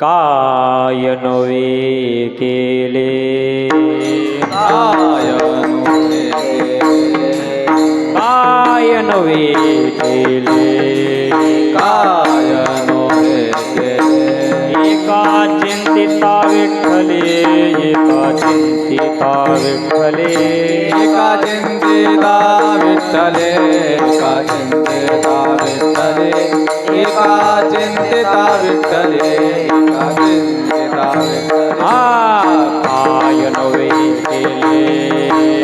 काय नवे केले काय नवे केले काय नवे केले काय नवे केले एका चिंतिता विठ्ठले एका चिंतिता विठ्ठले एका चिंतिता विठ्ठले एका चिंतिता विठ्ठले एका चिंतिता विठ्ठले एका चिंतिता विठ्ठले काय नवे केले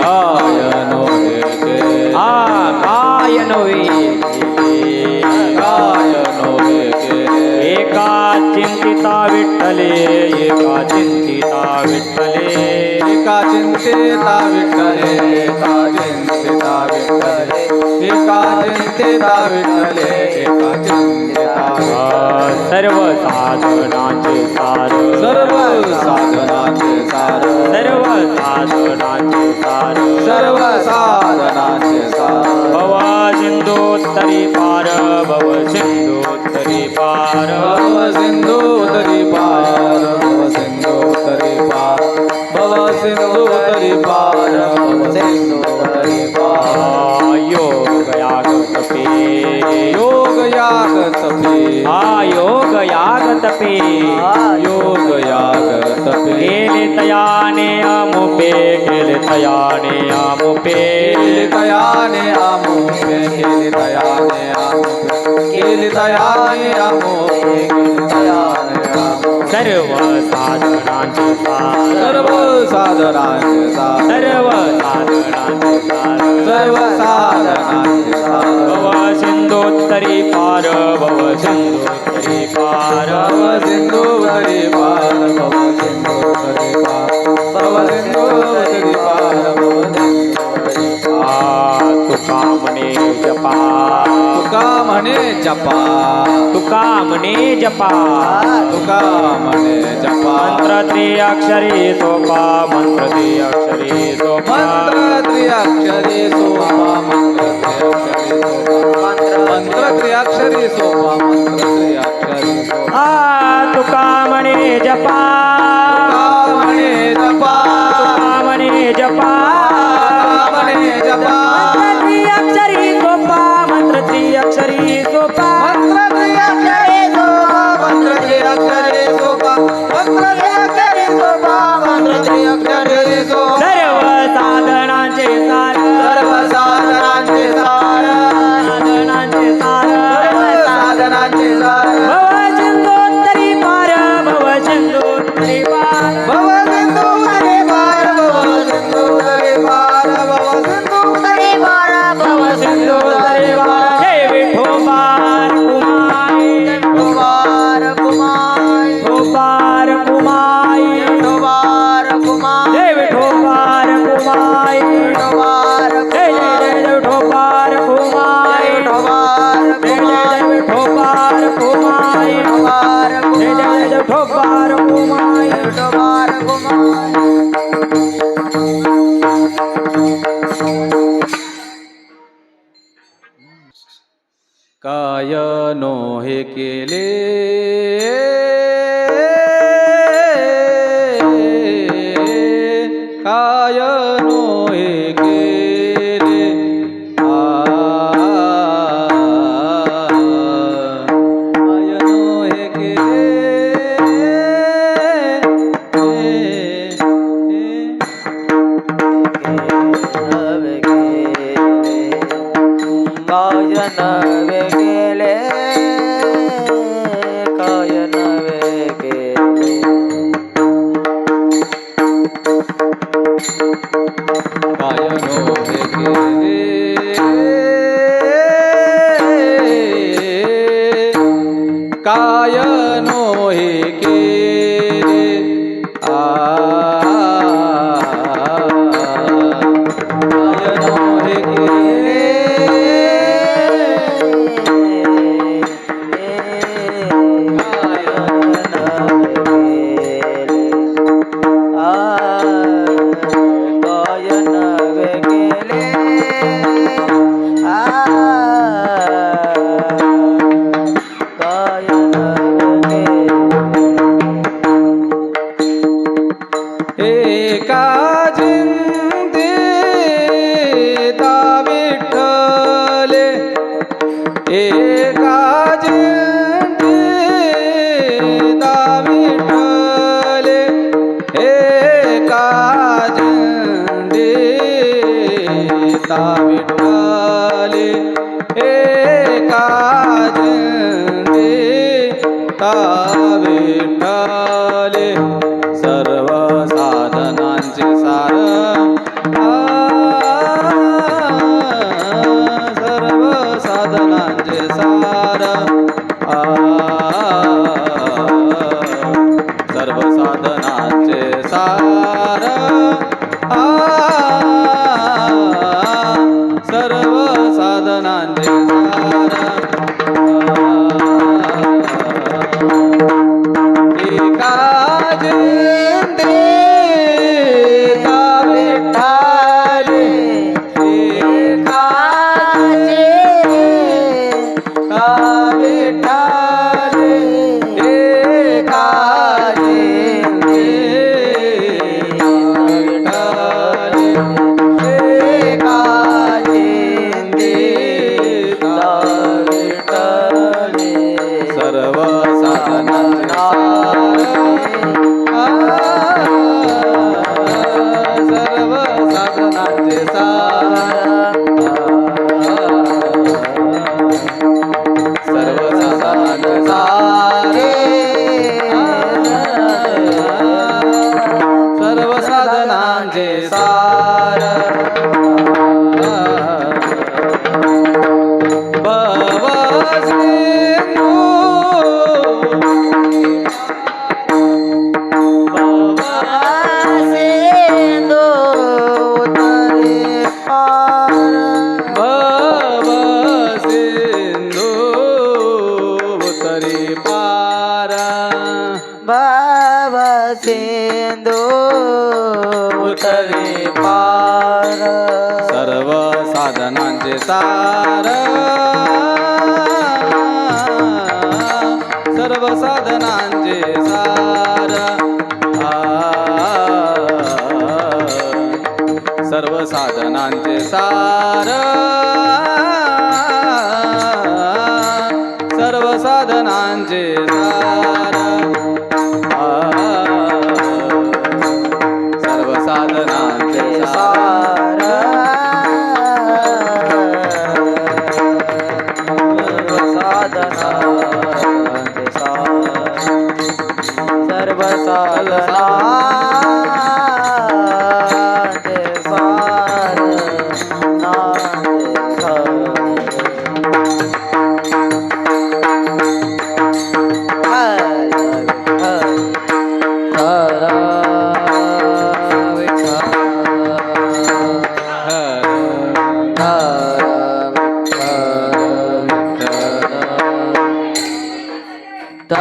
काय नवे केले काय नवे केले काय नवे केले एका चिंतिता विठ्ठले एका चिंतिता विठ्ठले एका चिंतिता विठ्ठले एका चिंतिता विठ्ठले एका चिंतिता विठ्ठले एका चिंतिता सर्व साधनाचे सार सर्व साधनाचे सार सर्व साधनाचे सार सर्व साधनाचे सार भव सिंधोत्तरी पार भव सिंधोत्तरी पार भव सिंधुतरी पार भव सिंधुतरी पार भव सिंधुतरी पार भव सिंधुतरी पार योग याग तपे योग याग तपे योग याग तपे योग याग तपे केले तयाने अमुपे केले तयाने अमुपे केले तयाने आमोपे केले तयाने आमोपे केले तयाने आमोपे केले तयाने आमोपे सर्व साधनांचे सार सर्व साधनांचे सार सर्व साधनांचे सार सर्व साधनांचे सार भव सिंधोत्तरी पार भव सिंधोत्तरी पार भव सिंधुतरी पार भव सिंधुतरी पार भव सिंधुतरी पार भव सिंधुतरी पार तुका म्हणे जपा तुका म्हणे जपा तुका म्हणे जपा तुका म्हणे जपा मंत्र त्रिअक्षरी सोपा मंत्र त्रिअक्षरी सोपा मंत्र त्रिअक्षरी सोपा मंत्र त्रिअक्षरी सोपा मंत्र त्रिअक्षरी सोपा मंत्र त्रिअक्षरी सोपा तुका म्हणे जपा तुका म्हणे जपा तुका म्हणे जपा म्हणे जपा त्रिअक्षरी सोपा मंत्र त्रिअक्षरी सोपा मंत्र त्रिअक्षरी सोपा मंत्र त्रिअक्षरी सोपा मंत्र त्रिअक्षरी सोपा मंत्र त्रिअक्षरी सोपा सर्व साधनांचे सार सर्व साधनांचे सार साधनांचे सार सर्व साधनांचे सार भव सिंधोत्तरी पार भव सिंधोत्तरी पार भव सिंधुतरी पार भव सिंधुतरी पार भव सिंधुतरी पार भव सिंधुतरी पार जय विठोबार कुमाई कुमार कुमार विठोबार कुमाई कुमार कुमार जय विठोबार कुमाई कुमार जय जय जय विठोबार कुमाई कुमार जय जय विठोबार कुमाई कुमार जय जय विठोबार कुमाई कुमार कुमार काय नो हे केले काय नो हे केले काय नो हे काय नवे केले काय नवे केले काय नो हे केले काय नो हे केले काय नो हे केले काय नवे एका जिंदीता विठ्ठले एका जिंदीता विठ्ठले एका जिंदीता विठ्ठले सर्व साधनांचे सार सर्व साधनांचे सार सर्व साधनांचे सार सर्व साधनांचे सार एका जिंदीता विठ्ठले एका जिंदीता विठ्ठले एका जिंदीता विठ्ठले एका जिंदीता विठ्ठले सर्व साधनांचे सर्व साधनांचे सार सर्व साधनांचे सार सर्व साधनांचे सार सिंधू उतरे पार सर्व साधनांचे सार सर्व साधनांचे सार सर्व साधनांचे सार सर्व साधनांचे सार सर्व साधनांचे सार सर्व साधनांचे सार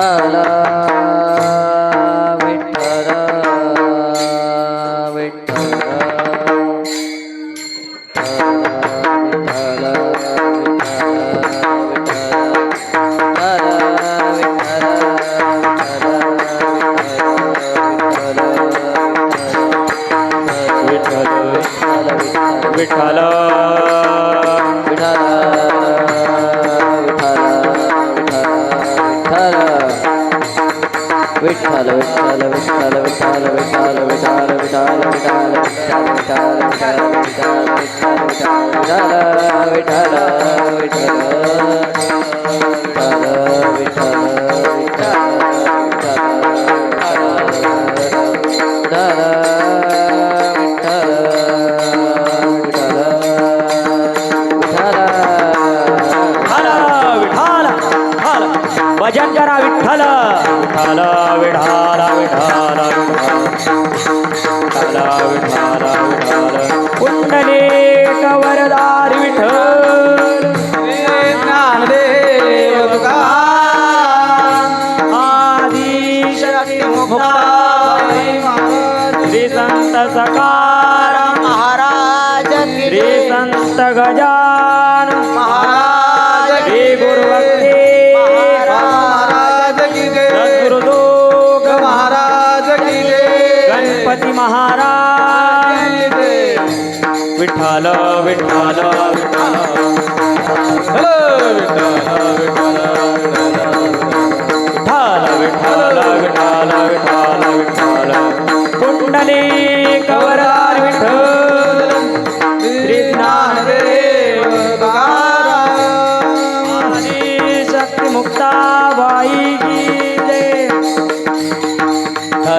विठ्ठल विठ्ठल विठ्ठल विठ्ठल विठ्ठल विठ्ठल विठ्ठल विठ्ठल भजन करा विठ्ठल विठ्ठल विठ्ठल विठ्ठल विठ्ठल विठ्ठल पुंडलिक वरदारी विठ्ठल ज्ञानदेव तुकाराम आदि शक्ती मुक्ताई श्री संत सकाराम महाराज श्री संत गजानन महाराज श्री गुरुभक्ती महाराज की जय सद्गुरुदोग महाराज की जय गणपती महाराज विठ्ठल विठ्ठल विठ्ठल हॅलो विठ्ठल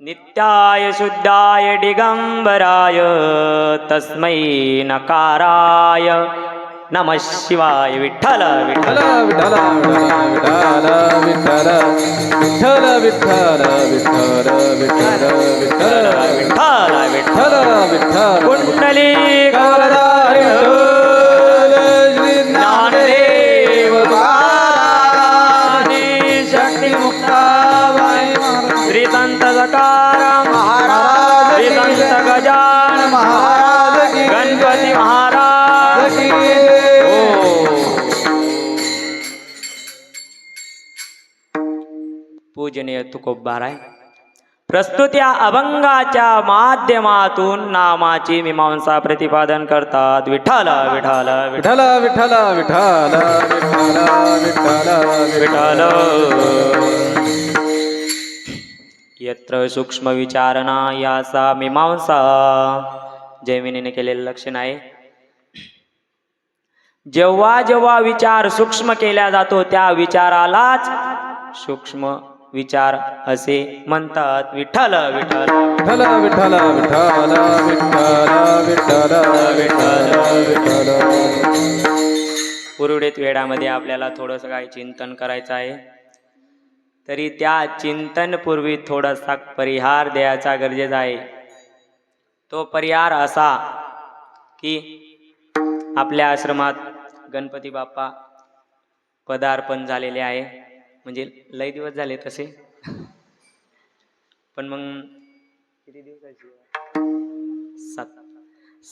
नित्याय शुद्धाय दिगंबराय तस्मै नकाराय नमः शिवाय. विठ्ठल विठ्ठल विठ्ठल विठ्ठल विठ्ठल विठ्ठल विठ्ठल विठ्ठल विठ्ठल विठ्ठल विठ्ठल विठ्ठल विठ्ठल विठ्ठल कुंडली गौरधारी श्री ज्ञानदेव तुकाराम शक्ती मुक्ताबाई श्री संत सकाराम महाराज श्री संत गजानन महाराज की गणपती महाराज की पूजनीय तुकोबाराय. प्रस्तुत या अभंगाच्या माध्यमातून नामाची मीमांसा प्रतिपादन करतात. विठ्ठल विठ्ठल विठ्ठल विठ्ठल विठ्ठल विठ्ठल विठ्ठल यत्र सूक्ष्म विचारणा याचा मीमांसा जैमिनीने केलेलं लक्षण आहे. जेव्हा जेव्हा विचार सूक्ष्म केला जातो त्या विचारालाच सूक्ष्म विचार असे म्हणतात. विठ्ठल विठ्ठल विठ्ठल विठ्ठल विठ्ठल विठ्ठल विठ्ठल विठ्ठल उर्वरित वेळामध्ये आपल्याला थोडंसं काही चिंतन करायचं आहे. तरी त्या चिंतनपूर्वी थोडासा परिहार द्यायचा गरजेचा आहे. तो परिहार असा की आपल्या आश्रमात गणपती बाप्पा पदार्पण झालेले आहे. म्हणजे लय दिवस झाले तसे, पण मग किती दिवसाची?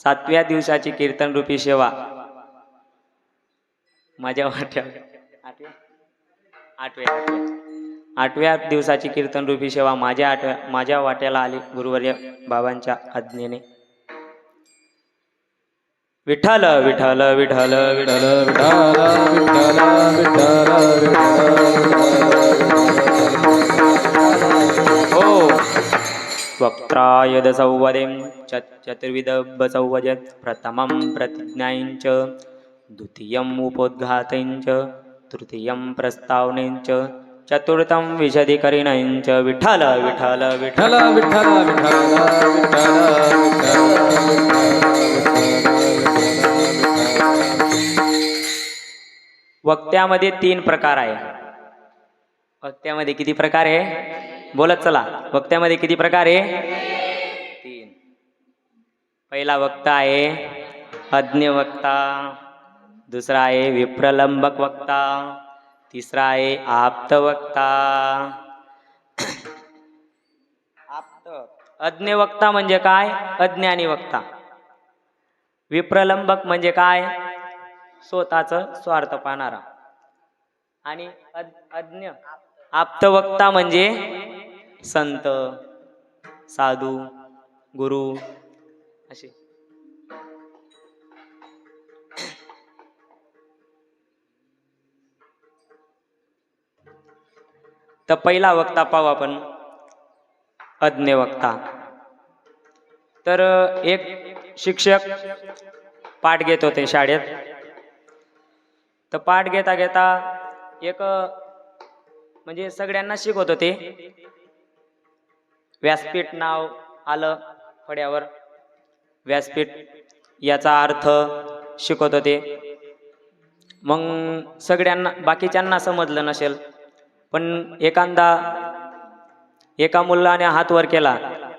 7व्या दिवसाची कीर्तन रूपी सेवा माझ्या वाट्यावर 8व्या दिवसाची कीर्तन रूपी सेवा माझ्या वाट्याला आली गुरुवर्य बाबांच्या आज्ञेने. विठ्ठल विठ्ठल विठ्ठल विठ्ठल हो वक्त्राय दसौवदें चतुर्विध बसौवजत् प्रथमं प्रतिज्ञाञ्च द्वितीयम् उपोद्घातञ्च तृतीयं प्रस्तावनेञ्च चतुर्थं विशदीकरणञ्च. विठ्ठल विठ्ठल विठ्ठल विठ्ठल विठ्ठल वक्त्यामध्ये 3 प्रकार आहे. वक्त्यामध्ये किती प्रकार आहे? बोलत चला. वक्त्यामध्ये किती प्रकार आहे? 3. पहिला वक्ता आहे अज्ञ वक्ता, दुसरा आहे विप्रलंबक वक्ता, तिसरा आहे आप्त वक्ता. अज्ञ वक्ता म्हणजे काय? अज्ञानी वक्ता. विप्रलंबक म्हणजे काय? स्वतःच स्वार्थ पाहणारा. आणि अज्ञ आप्तवक्ता म्हणजे संत, साधू, गुरु असे. तर पहिला वक्ता पाहू आपण, अज्ञ वक्ता. तर एक शिक्षक पाठ घेत होते शाळेत. तर पाठ घेता घेता एक म्हणजे सगळ्यांना शिकवत होते. व्यासपीठ नाव आलं फळ्यावर. व्यासपीठ याचा अर्थ शिकवत होते. मग सगळ्यांना बाकीच्यांना समजलं नसेल, पण एका मुलाने हात वर केला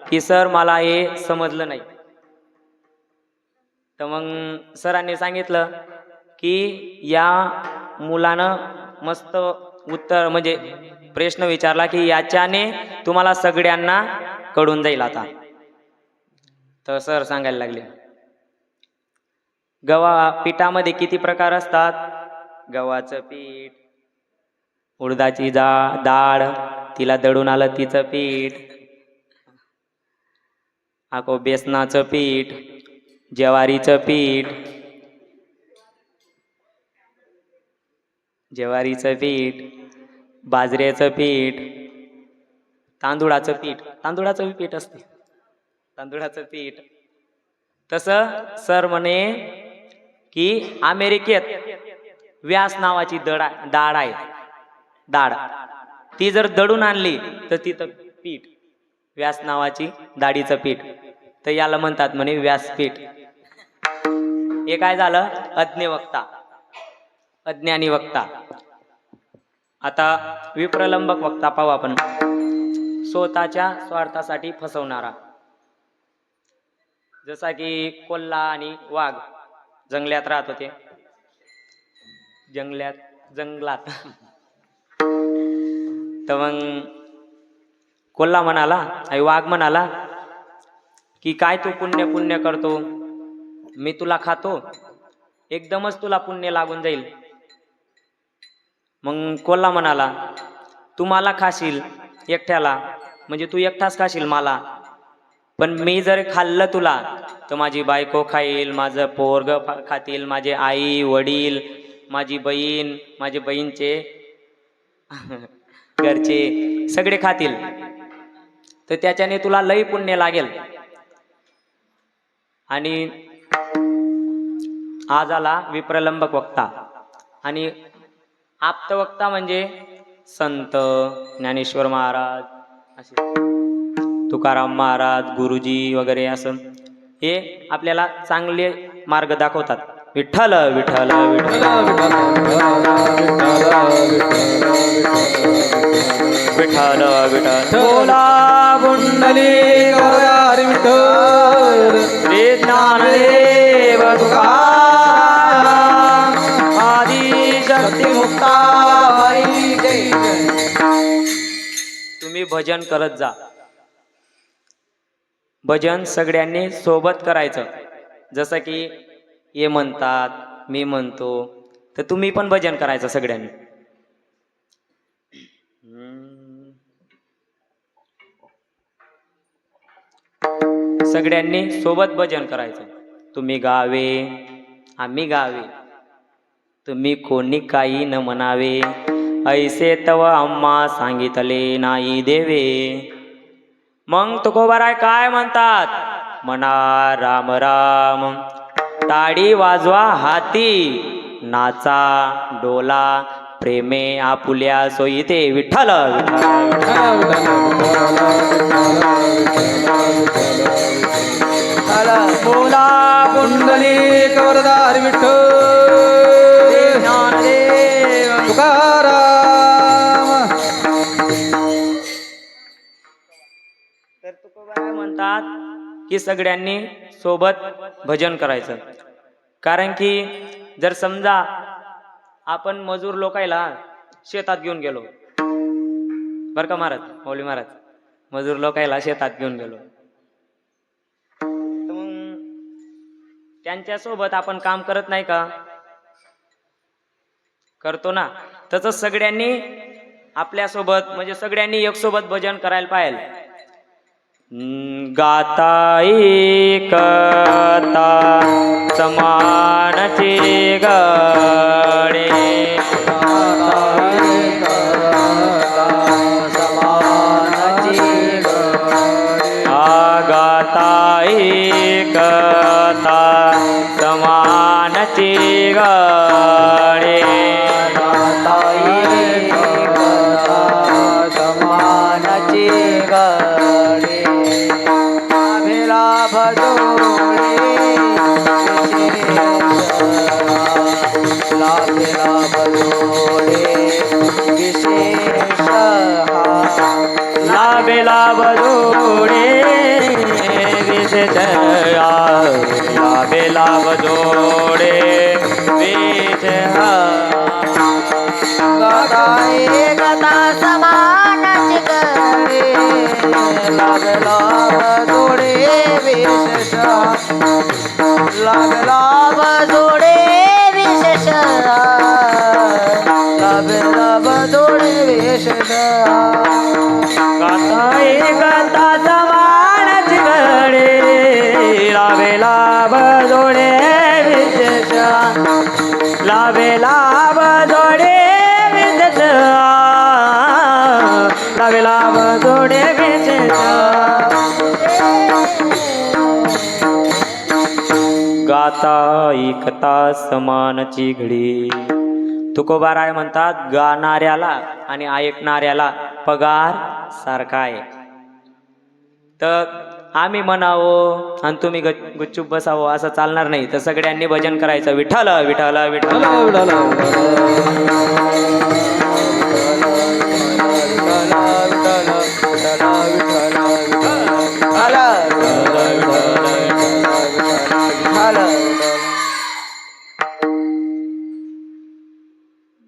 की सर मला हे समजलं नाही. तर मग सरांनी सांगितलं की या मुलानं मस्त उत्तर म्हणजे प्रश्न विचारला की याच्याने तुम्हाला सगळ्यांना कळून जाईल आता. तर सर सांगायला लागले, पिठामध्ये किती प्रकार असतात? गव्हाचं पीठ, उडदाची डाळ, तिला दळून आलं तिचं पीठ, बेसनाचं पीठ, ज्वारीचं पीठ, बाजऱ्याचं पीठ, तांदूळाचं पीठ असते, तांदूळाचं पीठ. तसं सर म्हणे की अमेरिकेत व्यास नावाची डाळ आहे. ती जर दळून आणली तर तिथं पीठ व्यास नावाची दाढीचं पीठ, तर याला म्हणतात म्हणे व्यासपीठ. हे काय झालं? अज्ञ वक्ता, अज्ञानी वक्ता. आता विप्रलंबक वक्ता पाहू आपण. स्वतःच्या स्वार्थासाठी फसवणारा. जसा की कोल्हा आणि वाघ जंगलात राहत होते, जंगलात तर मग कोल्हा म्हणाला आणि वाघ म्हणाला की काय तू पुण्य करतो, मी तुला खातो, एकदमच तुला पुण्य लागून जाईल. मग कोल्हा म्हणाला तू मला खाशील एकट्याला, म्हणजे तू एकटाच खाशील मला, पण मी जर खाल्लं तुला तर माझी बायको खाईल, माझं पोरग खातील, माझे आई वडील, माझी बहीण, माझे बहीणचे घरचे सगळे खातील, तर त्याच्याने तुला लई पुण्य लागेल. आणि आज आला विप्रलंबक वक्ता. आणि आप्तवक्ता म्हणजे संत ज्ञानेश्वर महाराज, असे तुकाराम महाराज, गुरुजी वगैरे, असं हे आपल्याला चांगले मार्ग दाखवतात. विठ्ठल विठ्ठल विठ्ठल विठ्ठल विठ्ठल बोला पुंडलिक वरदारी विठ्ठल, श्री ज्ञानदेव तुकाराम आदी शक्ती मुक्ताबाई जय. तुम्ही भजन करत जा. भजन सगळ्यांनी सोबत करायचं. जसं की हे म्हणतात, मी म्हणतो, तर तुम्ही पण भजन करायचं सगळ्यांनी. सगळ्यांनी सोबत भजन करायचं. तुम्ही गावे, आम्ही गावे, तुम्ही कोणी काही न म्हणावे, ऐसे तव आम्हा सांगितले नाही देवे. मग तुकोबाराय काय म्हणतात? म्हणा राम राम, टाळी वाजवा हाती, नाचा डोला, प्रेमे आपुल्या सोयीते. विठ्ठल बोला पुंडलिक वरदारी विठ्ठल, ज्ञानदेव तुकाराम. तर तुकोबाराय म्हणतात की सगळ्यांनी सोबत भजन करायचं. कारण की जर समजा आपण मजूर लोकायला शेतात घेऊन गेलो, बर का महाराज, मौली महाराज, मजूर लोकायला शेतात घेऊन गेलो, तर मग त्यांच्यासोबत आपण काम करत नाही का? करतो ना. तसंच सगळ्यांनी आपल्यासोबत, म्हणजे सगळ्यांनी एक सोबत भजन करायला पाहिजे. गाता एकता समानचे गडे, गाता एकता समानचे गडे, समानचे गडे, लाभ जोडे, लाभ जोडे विशेष, लाभ जोडे विशेष, लाभ जोडे विशेष. गदा समानच गडे, लाभ जोडे विशेष, लाभ जोडे विशेष, लाभ जोडे विशेष. गाता एकता समानच गडे, लाभ जोडे विशेष, लाभ जोडे विशेष, लाभ जोडे विशेष. गाता एकता समानची घडी. तुकोबाराय म्हणतात गाणाऱ्याला आणि ऐकणाऱ्याला पगार सारखा आहे. तर आम्ही म्हणावं आणि तुम्ही गुच्चूप बसावं असं चालणार नाही. तर सगळ्यांनी भजन करायचं विठ्ठल विठ्ठल विठ्ठल.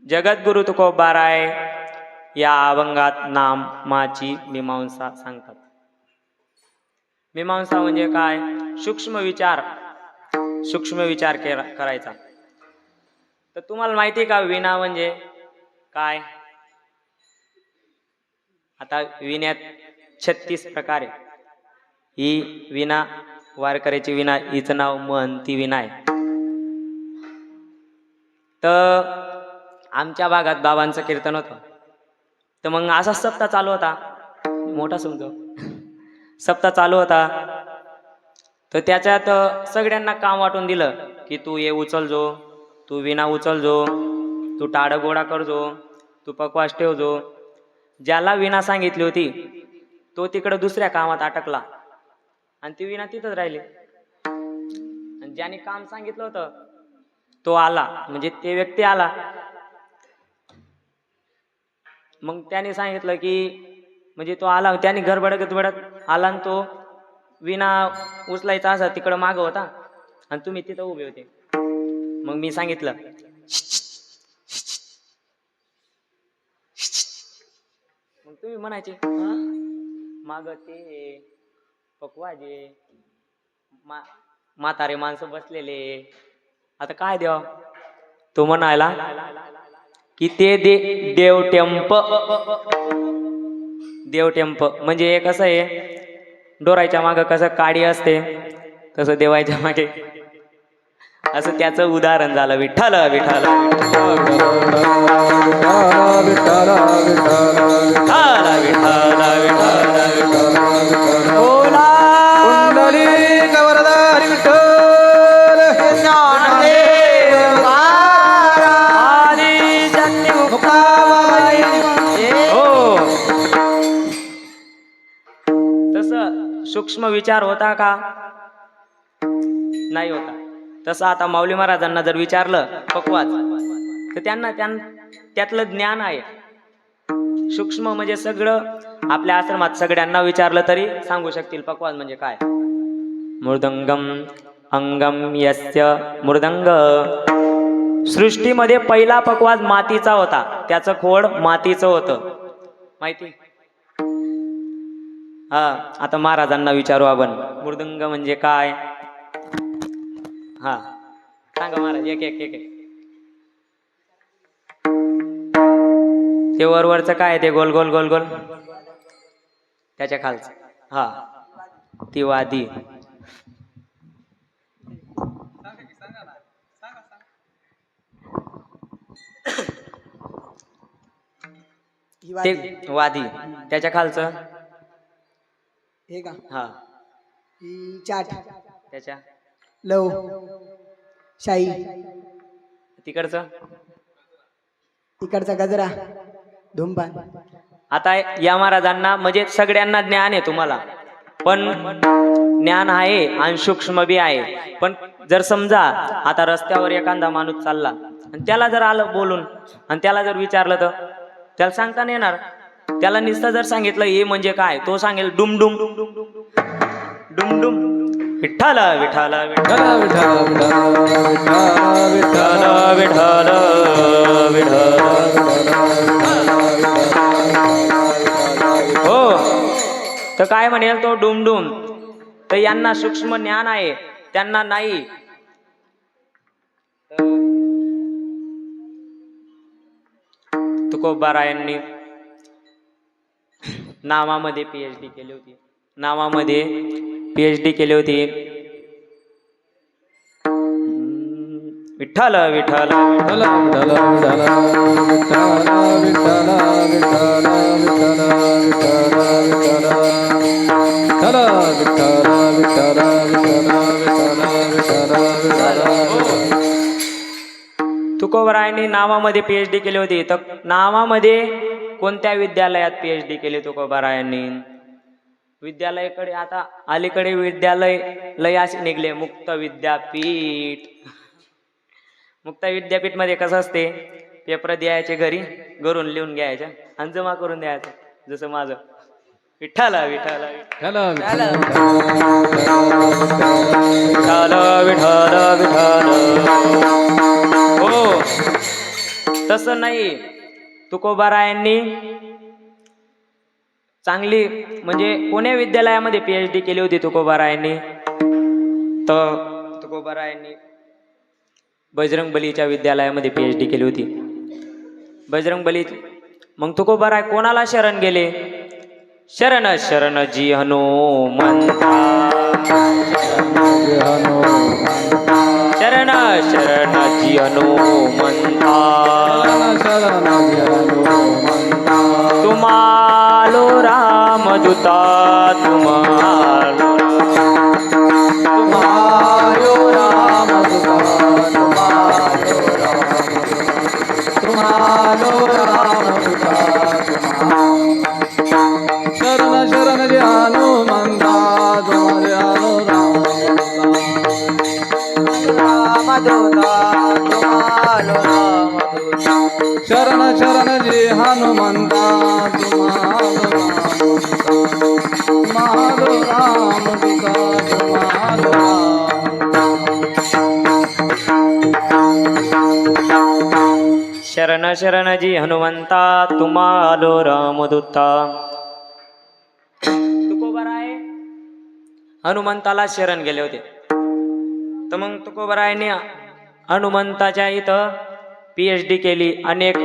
जगद्गुरु तुकोबाराय या अभंगात नामाची मीमांसा सांगतात. मीमांसा म्हणजे काय? सूक्ष्म विचार करायचा. तर तुम्हाला माहिती का विना म्हणजे काय? आता विण्यात 36 प्रकार आहे. ही विना, वारकऱ्याची विना, हिचं नाव मन, ती विना आहे. तर आमच्या भागात बाबांचं कीर्तन होतं. तर मग असा सप्ताह चालू होता, मोठा समजो सप्ताह चालू होता. तर त्याच्यात सगळ्यांना काम वाटून दिलं की तू ये उचल जो, तू विना उचल जो, तू टाळ गोळा कर जो, तू पकवास ठेव जो. ज्याला विना सांगितली होती तो तिकडं दुसऱ्या कामात अटकला आणि ती विना तिथंच राहिली. आणि ज्याने काम सांगितलं होतं तो आला, म्हणजे ते व्यक्ती आला. मग त्याने सांगितलं की म्हणजे तो आला, त्याने गडबडत आला आणि तो विना उचलायचा असा तिकडं माग होता आणि तुम्ही तिथं उभे होते. मग मी सांगितलं मग तुम्ही म्हणायचे माग ते पकवाजे म्हातारे माणसं बसलेले, आता काय द्याव? तो म्हणायला की ते देवटेंप म्हणजे हे कसं आहे, डोरायच्या मागे कसं काडी असते तसं देवायच्या मागे, असं त्याचं उदाहरण झालं. विठ्ठल विठ्ठल सूक्ष्म विचार होता का? नाही होता. तसं आता माऊली महाराजांना जर विचारलं पकवाज, तर त्यांना त्यातलं ज्ञान आहे. सूक्ष्म म्हणजे सगळं आपल्या आश्रमात सगळ्यांना विचारलं तरी सांगू शकतील पकवाज म्हणजे काय. मृदंगम अंगम यस्य मृदंग. सृष्टीमध्ये पहिला पकवाज मातीचा होता, त्याचं खोड मातीचं होतं, माहिती? हा, आता महाराजांना विचारू आपण मृदंग म्हणजे काय. हा सांगा महाराज, एक एक एक. ते वरवरचं काय ते गोल गोल गोल गोल, त्याच्या खालचं हा ती वादी. ते वादी, त्याच्या खालचं हे का? हा ही चाट, त्याच्या लव शाही, तिकडचं तिकडचा गजरा, धूमपान. आता या महाराजांना म्हणजे सगळ्यांना ज्ञान आहे तुम्हाला, पण ज्ञान आहे आणि सूक्ष्म बी आहे. पण जर समजा आता रस्त्यावर एखादा माणूस चालला आणि त्याला जर आलं बोलून आणि त्याला जर विचारलं तर त्याला सांगता नाही येणार. त्याला नुसतं जर सांगितलं हे म्हणजे काय, तो सांगेल डुम डुम डुम डुम डुम डुम. विठ्ठल विठ्ठल विठ्ठल विठ्ठल विठ्ठल हो. तर काय म्हणेल तो डुमडुम. तर यांना सूक्ष्म ज्ञान आहे, त्यांना नाही. तुकोबारायांनी नामामध्ये PhD केली होती, नामामध्ये PhD केली होती. विठ्ठल विठ्ठल विठ्ठल तुकोबारायांनी नामामध्ये PhD केली होती. तर नामामध्ये कोणत्या विद्यालयात PhD केली तुकोबारायांनी? विद्यालयाकडे आता अलीकडे विद्यालय लय असे निघले, मुक्त विद्यापीठ. मुक्त विद्यापीठ मध्ये कसं असते, पेपर द्यायचे घरून लिहून घ्यायच्या आणि जमा करून द्यायचं. जसं माझं विठ्ठल विठ्ठल विठ्ठल विठ्ठल विठ्ठल. हो तसं नाही, तुकोबारायांनी चांगली म्हणजे पुणे विद्यालयामध्ये PhD केली होती तुकोबारायांनी. तर तुकोबारायांनी बजरंगबलीच्या विद्यालयामध्ये PhD केली होती. बजरंगबली. मग तुकोबाराय कोणाला शरण गेले? शरण शरण जी हनुमंता, शरण शरण जी हनुमंता, तुम्हालो रामदूता, तुम्हालो शरण शरण जे हनुमंता, तुम्हारे रामदूता, तुम्हारो रामदूता. शरण शरण जे हनुमंता, तुम्हारो रामदूता, तुम्हारो शरण शरण जी हनुमंता, तुम्हालो रामदूता. तुकोबाराय हनुमंताला शरण गेले होते. तर मग तुकोबारायांनी हनुमंताच्या इथं PhD केली, अनेक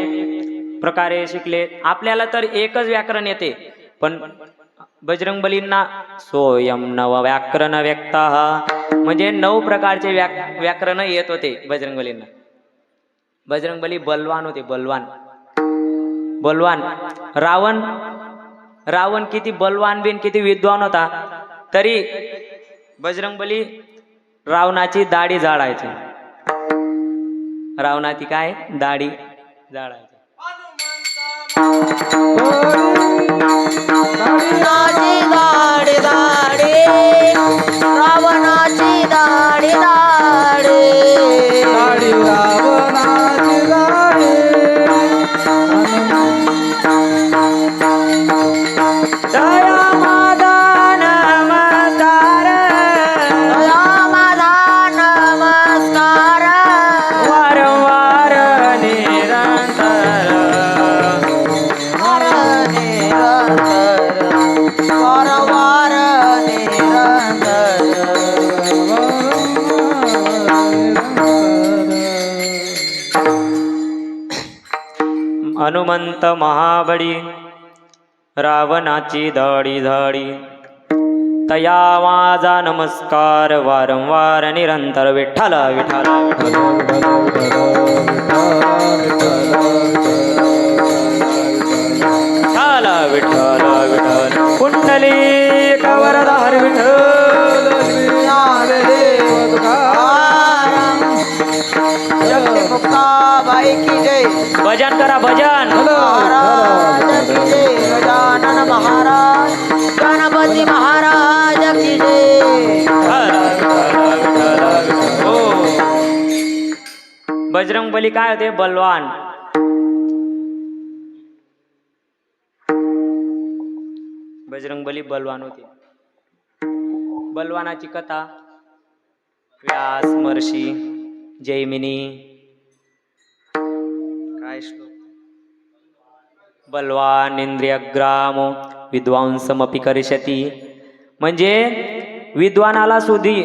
प्रकारे शिकले. आपल्याला तर एकच व्याकरण येते, पण बजरंगबलींना सोयम नव व्याकरण व्यक्ता, म्हणजे 9 प्रकारचे व्याकरण येत होते बजरंगबलींना. बजरंगबली बलवान होते, बलवान. रावण किती बलवान बिन किती विद्वान होता, तरी बजरंगबली रावणाची दाढी जाळायची. रावणाची काय दाढी जाळायची. रावणाची दाढी दाढी, रावणाची दाढी दाढी, दाढी रावणाची दाढी. दया मादा नमस्कार, दया माझा नमस्कार, वारंवार निरंतर, वार निरंतर, वारंवार निरंतर. हनुमंत महाबळी रावणाची दाढी झाडी, तया माझा नमस्कार, वारंवार निरंतर. विठ्ठल विठ्ठल विठ्ठल विठ्ठल विठ्ठल. कुंडली कवरधार विठ्ठल, बाई की जय, भजन करा भजन. महाराज की जय, गजानन महाराज, गणपती महाराज की जय. हो बजरंगबली काय होते? बलवान. बजरंगबली बलवान होते. बलवानाची कथा व्यास महर्षी, जैमिनी. काय श्लोक? बलवान इंद्रियग्राम विद्वांसमपि करिष्यति, म्हणजे विद्वानाला सुधी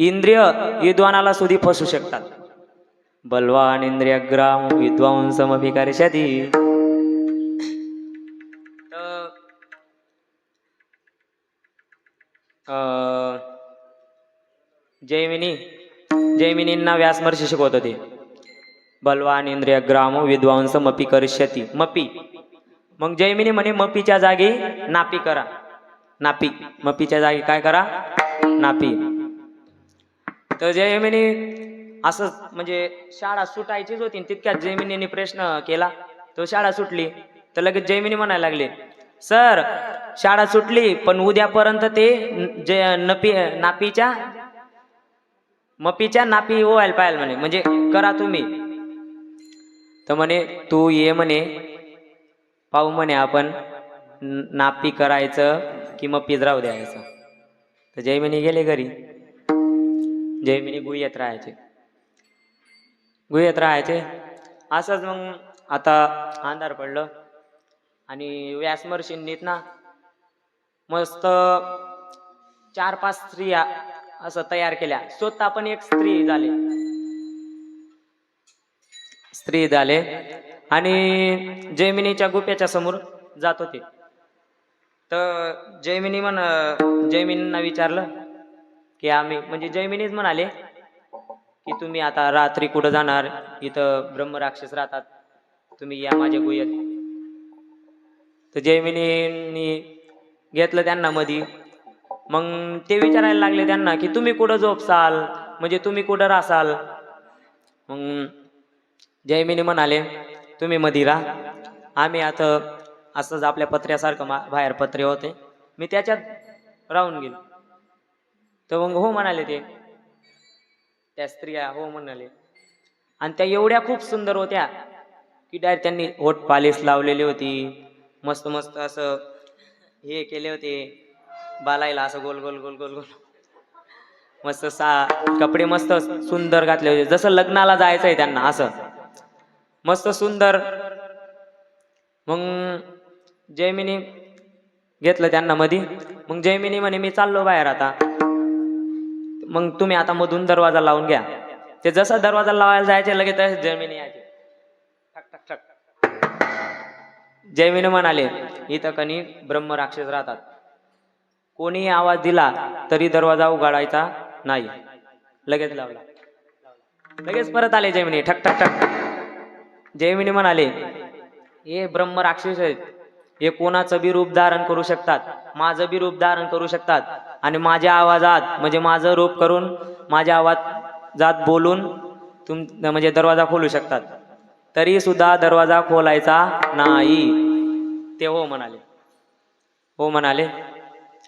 इंद्रिय विद्वानाला सुधी फसू शकतात. बलवान इंद्रियग्राम विद्वांसमपि करिष्यति. जैमिनींना व्यास महर्षी शिकवत होते. बलवान इंद्रिय ग्राम विद्वांसमपि करिष्यति. मपी. मग जैमिनी म्हणे मपीच्या जागी नापी करा. नापी. मपीच्या जागी काय करा? नापी. तर जैमिनी असं म्हणजे शाळा सुटायचीच होती, तितक्यात जैमिनीने प्रश्न केला, तो शाळा सुटली. तर लगेच जैमिनी म्हणायला लागले सर शाळा सुटली पण उद्यापर्यंत ते जे मपीच्या नापी व्हायला पाहिजे म्हणे, म्हणजे करा तुम्ही. तर म्हणे तू ये म्हणे, पाहू म्हणे आपण नापी करायचं की मपीच राहू द्यायचं. तर जयमिनी गेले घरी. जयमिनी गुहेत राहायचे. असंच मग आता अंधार पडलं आणि व्यासमर्षींनीत ना मस्त 4-5 स्त्रिया असं तयार केल्या. स्वतः पण एक स्त्री झाले आणि जयमिनीच्या गुप्याच्या समोर जात होते. तर जयमिनींना विचारलं की आम्ही, म्हणजे जयमिनीच म्हणाले की तुम्ही आता रात्री कुठं जाणार, इथं ब्रह्मराक्षस राहतात, तुम्ही या माझ्या गुहेत. तर जयमिनींनी घेतलं त्यांना मधी. मग ते विचारायला लागले त्यांना की तुम्ही कुठं झोपसाल, म्हणजे तुम्ही कुठं राहसाल. मग जयमिनी म्हणाले तुम्ही मधी राहा, आम्ही आता असंच आपल्या पत्र्यासारखं बाहेर पत्रे होते, मी त्याच्यात राहून गेलो. तर मग हो म्हणाले ते, त्या स्त्रिया हो म्हणाले. आणि त्या एवढ्या खूप सुंदर होत्या की डायरेक्ट त्यांनी होठ पालिश लावलेली होती, मस्त मस्त असं हे केले होते बालायला, असं गोल गोल गोल गोल गोल मस्त कपडे मस्त सुंदर घातले होते, जसं लग्नाला जायचंय त्यांना, असं मस्त सुंदर. मग जयमिनी घेतलं त्यांना मधी. मग जयमिनी म्हणे मी चाललो बाहेर आता, मग तुम्ही आता मधून दरवाजा लावून घ्या. ते जसा दरवाजा लावायला जायचे लगेच जयमिनी यायचे, ठक ठक ठक. जयमिनी म्हणाले इथं कणी ब्रह्मराक्षस राहतात, कोणी आवाज दिला तरी दरवाजा उघडायचा नाही. लगेच लावला, लगेच परत आले जयमिनी, ठक ठक ठक. जयमिनी म्हणाले हे ब्रह्मराक्षस आहेत, हे कोणाचं बी रूप धारण करू शकतात, माझं बी रूप धारण करू शकतात, आणि माझ्या आवाजात, म्हणजे माझं रूप करून माझ्या आवाजात बोलून म्हणजे दरवाजा खोलू शकतात, तरी सुद्धा दरवाजा खोलायचा नाही. ते हो म्हणाले,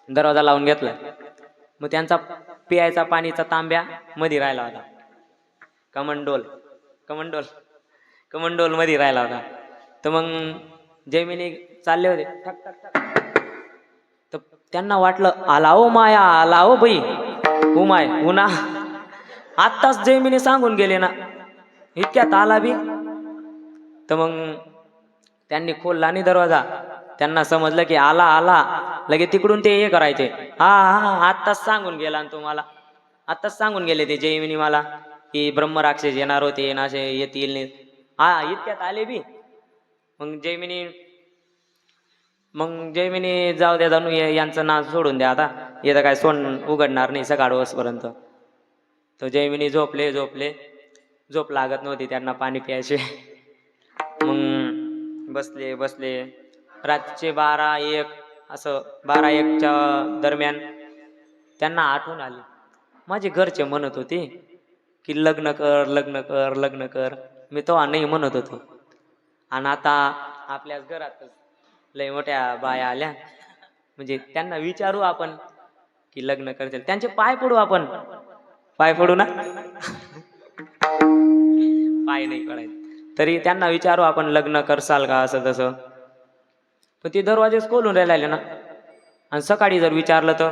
दरवाजा लावून घेतला. मग त्यांचा पियायचा पाणीचा तांब्या मध्ये राहिला होता, कमंडोल मध्ये राहिला होता. तर मग जयमिनी चालले होते, ठक ठक ठक. तर त्यांना वाटलं आला हो माया, आला हो बाई, उमाय उन्हा. आत्ताच जयमिनी सांगून गेले ना, इतक्यात आला बी. तर मग त्यांनी खोलला नाही दरवाजा. त्यांना समजलं की आला लगे तिकडून ते हे करायचे, हा आत्ताच सांगून गेला आणि तुम्हाला, आत्ताच सांगून गेले ते जयमिनी मला की ब्रह्मराक्षस येणार होते, नाशे येतील. इतक्यात आले बी. मग जयमिनी जाऊ द्या, जाणू यांचं नाव सोडून द्या, आता येतं काय सोन उघडणार नाही सकाळ वसपर्यंत. तर जयमिनी झोपले, झोप लागत नव्हती त्यांना पाणी प्यायचे. मग बसले रातचे 12-1 असं, 12-1च्या दरम्यान त्यांना आठवण आली. माझे घरचे म्हणत होते की लग्न कर. मी तेव्हा नाही म्हणत होतो, आणि आता आपल्याच घरात लय मोठ्या बाया आल्या, म्हणजे त्यांना विचारू आपण की लग्न करतील, त्यांचे पाय पडू आपण, पाय पडू ना पाय नाही पडायचे, तरी त्यांना विचारू आपण लग्न करसाल का, असं तसं. पण ते दरवाजेच खोलून राहिले ना, आणि सकाळी जर विचारलं तर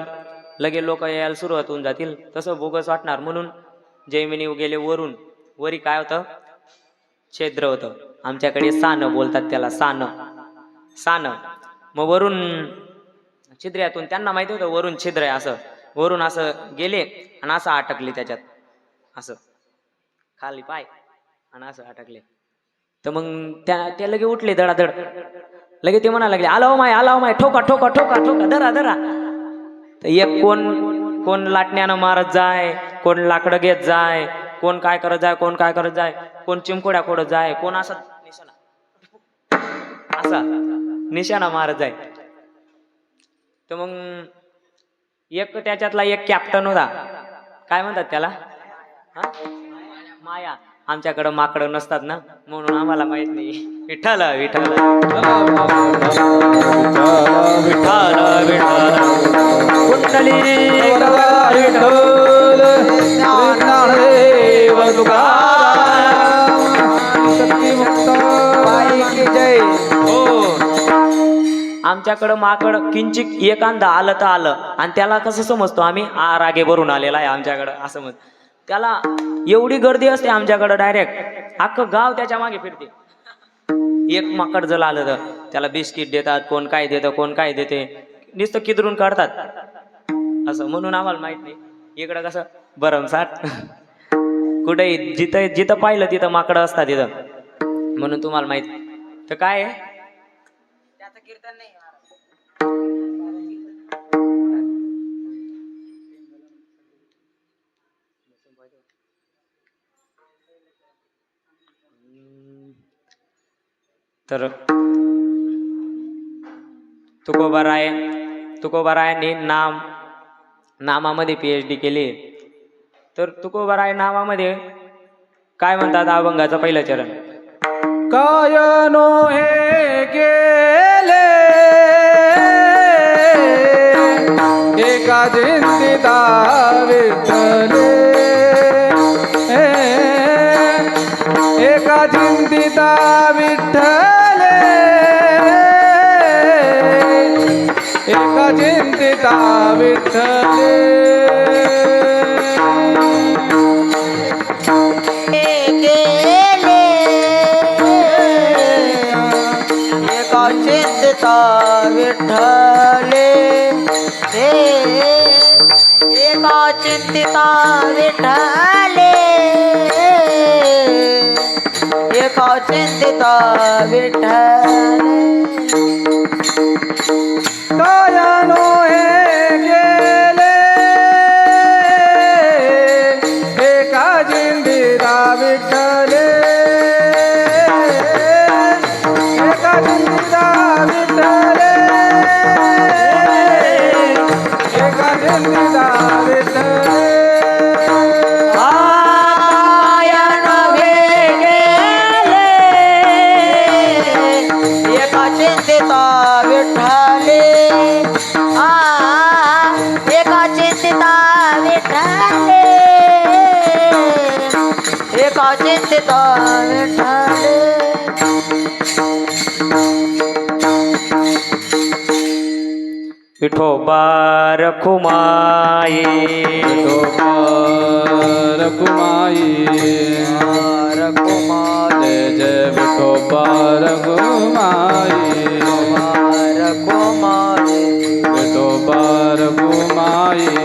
लगे लोक यायला सुरुवात होऊन जातील, तसं बोगस वाटणार. म्हणून जयमिनी गेले वरी काय होतं, छिद्र होतं, आमच्याकडे सानं बोलतात त्याला, सानं. मग वरून छिद्र्यातून त्यांना माहिती होतं वरून छिद्र आहे, असं वरून असं गेले आणि असं अटकले त्याच्यात, असं खाली पाय आणि असं अटकले. तर मग त्या लगे उठले धडाधड, लगे ते म्हणायला लागले आला हो माय, ठोका धरा. तर एक कोण लाटण्यानं मारत जाय, कोण लाकडं घेत जाय, कोण काय करत जाय, कोण चिमकोड्या खोडत जाय, कोण असा निशाणा मारत जाय. तर मग त्याच्यातला एक कॅप्टन होता, काय म्हणतात त्याला, माया. आमच्याकडं माकडं नसतात ना म्हणून आम्हाला माहित नाही. विठ्ठल विठ्ठल विठ्ठल विठ्ठल कुंडली विठ्ठल ज्ञानदेव तुकाराम शक्तिमुक्त बाई की जय. आमच्याकडं माकड किंचित एखादा आलं तर आलं आणि त्याला कसं समजतो आम्ही रागे भरून आलेला आहे आमच्याकडं असं समज. त्याला एवढी गर्दी असते आमच्याकडं डायरेक्ट अख्खं गाव त्याच्या मागे फिरते. एक माकड जर आलं तर त्याला बिस्किट देतात, कोण काय देतं कोण काय देते, नुसतं किदरून काढतात असं. म्हणून आम्हाला माहित नाही. इकडं कसं भरमसाठ कुठे जिथं जिथं पाहिलं तिथं माकडं असतात तिथं म्हणून तुम्हाला माहित. तर काय आहे त्याचं कीर्तन नाही. तर तुकोबारायांनी नामामध्ये PhD केली. तर तुकोबाराय नामामध्ये काय म्हणतात अभंगाचं पहिलं चरण. काय नो हे गेले एका चिंतिता विठ्ठले एका चिंतिता विठ्ठले एका चिंतिता विठ्ठले चिंतिता विठ्ठले एका चिंतिता विठ्ठले एका चिंतिता विठ्ठले. कायनो हे गेले एका चिंतिता विठ्ठले एका चिंतिता विठ्ठले एका चिंतिता विठ्ठले. एका चिंतिता विठ्ठले एका चिंतिता विठ्ठले एका चिंतिता विठ्ठले. विठोबा रखुमाई रघुमाई रघुमाई जय जय विठोबा रघुमाई रघुमाई विठोबा रघुमाई